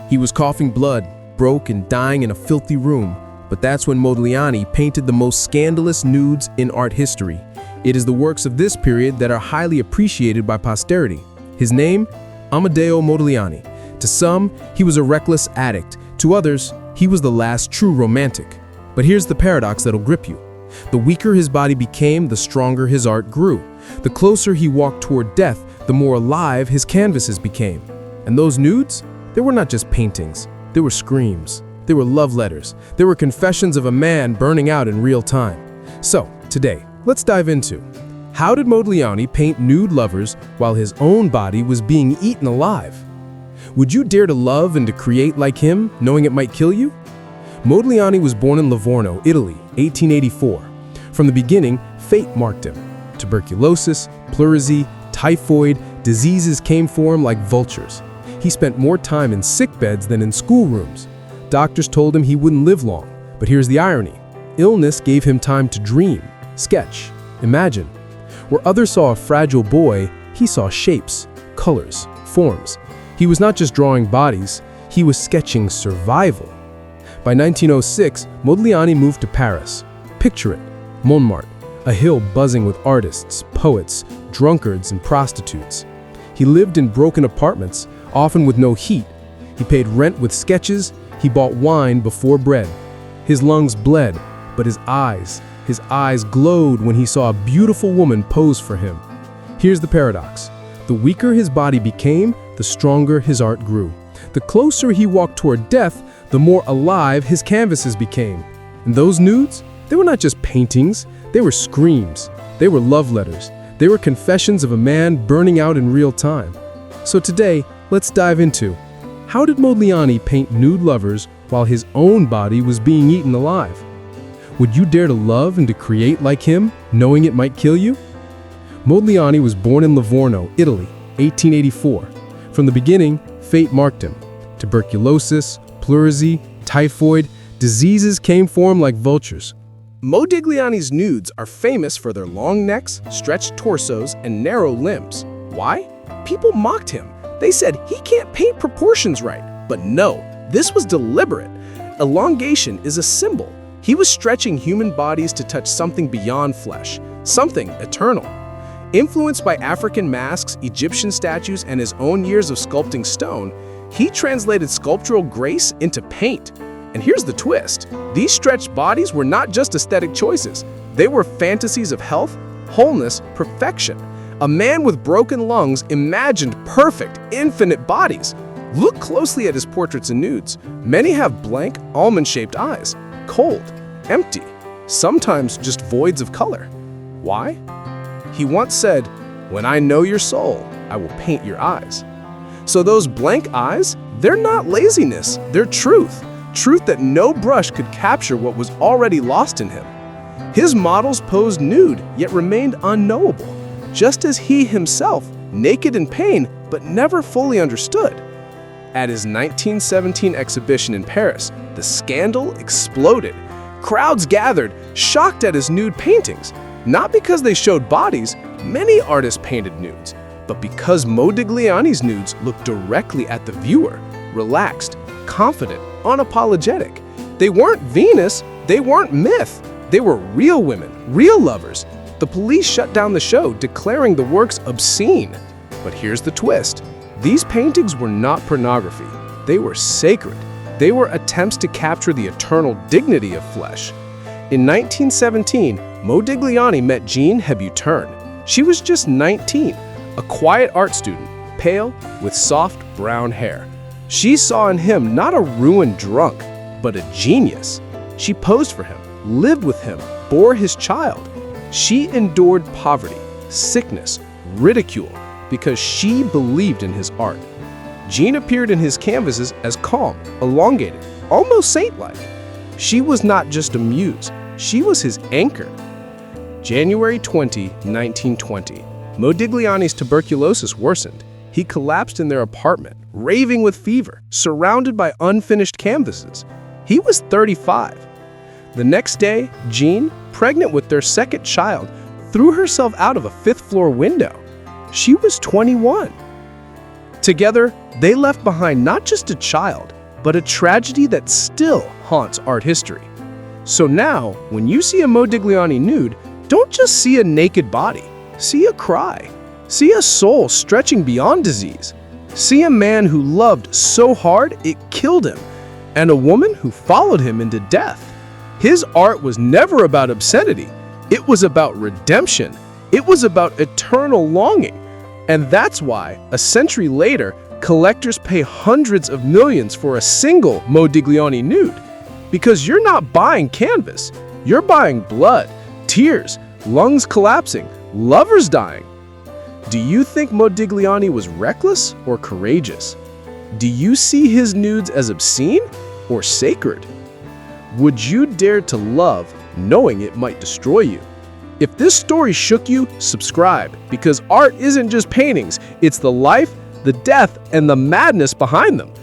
He was coughing blood, broke and dying in a filthy room, but that's when Modigliani painted the most scandalous nudes in art history. It is the works of this period that are highly appreciated by posterity. His name? Amedeo Modigliani. To some, he was a reckless addict. To others, he was the last true romantic. But here's the paradox that'll grip you. The weaker his body became, the stronger his art grew. The closer he walked toward death, the more alive his canvases became. And those nudes? They were not just paintings. They were screams. They were love letters. They were confessions of a man burning out in real time. So, today, let's dive into how did Modigliani paint nude lovers while his own body was being eaten alive? Would you dare to love and to create like him, knowing it might kill you? Modigliani was born in Livorno, Italy, 1884. From the beginning, fate marked him. Tuberculosis, pleurisy, typhoid, diseases came for him like vultures. He spent more time in sickbeds than in schoolrooms. Doctors told him he wouldn't live long, but here's the irony. Illness gave him time to dream, sketch, imagine. Where others saw a fragile boy, he saw shapes, colors, forms. He was not just drawing bodies, he was sketching survival. By 1906, Modigliani moved to Paris. Picture it, Montmartre, a hill buzzing with artists, poets, drunkards, and prostitutes. He lived in broken apartments, often with no heat. He paid rent with sketches, he bought wine before bread. His lungs bled, but his eyes glowed when he saw a beautiful woman pose for him. Here's the paradox. The weaker his body became, the stronger his art grew. The closer he walked toward death, the more alive his canvases became. And those nudes? They were not just paintings, they were screams. They were love letters. They were confessions of a man burning out in real time. So today, let's dive into how did Modigliani paint nude lovers while his own body was being eaten alive? Would you dare to love and to create like him, knowing it might kill you? Modigliani was born in Livorno, Italy, 1884. From the beginning, fate marked him. Tuberculosis, pleurisy, typhoid, diseases came for him like vultures. Modigliani's nudes are famous for their long necks, stretched torsos, and narrow limbs. Why? People mocked him. They said he can't paint proportions right. But no, this was deliberate. Elongation is a symbol. He was stretching human bodies to touch something beyond flesh, something eternal. Influenced by African masks, Egyptian statues, and his own years of sculpting stone, he translated sculptural grace into paint. And here's the twist. These stretched bodies were not just aesthetic choices. They were fantasies of health, wholeness, perfection. A man with broken lungs imagined perfect, infinite bodies. Look closely at his portraits and nudes. Many have blank, almond-shaped eyes, cold, empty, sometimes just voids of color. Why? He once said, "When I know your soul, I will paint your eyes." So those blank eyes, they're not laziness, they're truth. Truth that no brush could capture what was already lost in him. His models posed nude, yet remained unknowable, just as he himself, naked in pain, but never fully understood. At his 1917 exhibition in Paris, the scandal exploded. Crowds gathered, shocked at his nude paintings, not because they showed bodies, many artists painted nudes, but because Modigliani's nudes looked directly at the viewer, relaxed, confident, unapologetic. They weren't Venus, they weren't myth. They were real women, real lovers. The police shut down the show, declaring the works obscene. But here's the twist. These paintings were not pornography. They were sacred. They were attempts to capture the eternal dignity of flesh. In 1917, Modigliani met Jean Hebuterne. She was just 19, a quiet art student, pale, with soft brown hair. She saw in him not a ruined drunk, but a genius. She posed for him, lived with him, bore his child. She endured poverty, sickness, ridicule, because she believed in his art. Jean appeared in his canvases as calm, elongated, almost saint-like. She was not just a muse, she was his anchor. January 20, 1920, Modigliani's tuberculosis worsened. He collapsed in their apartment, raving with fever, surrounded by unfinished canvases. He was 35. The next day, Jean, pregnant with their second child, threw herself out of a fifth-floor window. She was 21. Together, they left behind not just a child, but a tragedy that still haunts art history. So now, when you see a Modigliani nude, don't just see a naked body. See a cry. See a soul stretching beyond disease. See a man who loved so hard it killed him, and a woman who followed him into death. His art was never about obscenity. It was about redemption. It was about eternal longing. And that's why, a century later, collectors pay hundreds of millions for a single Modigliani nude. Because you're not buying canvas. You're buying blood, tears, lungs collapsing, lovers dying. Do you think Modigliani was reckless or courageous? Do you see his nudes as obscene or sacred? Would you dare to love knowing it might destroy you? If this story shook you, subscribe, because art isn't just paintings, it's the life, the death, and the madness behind them.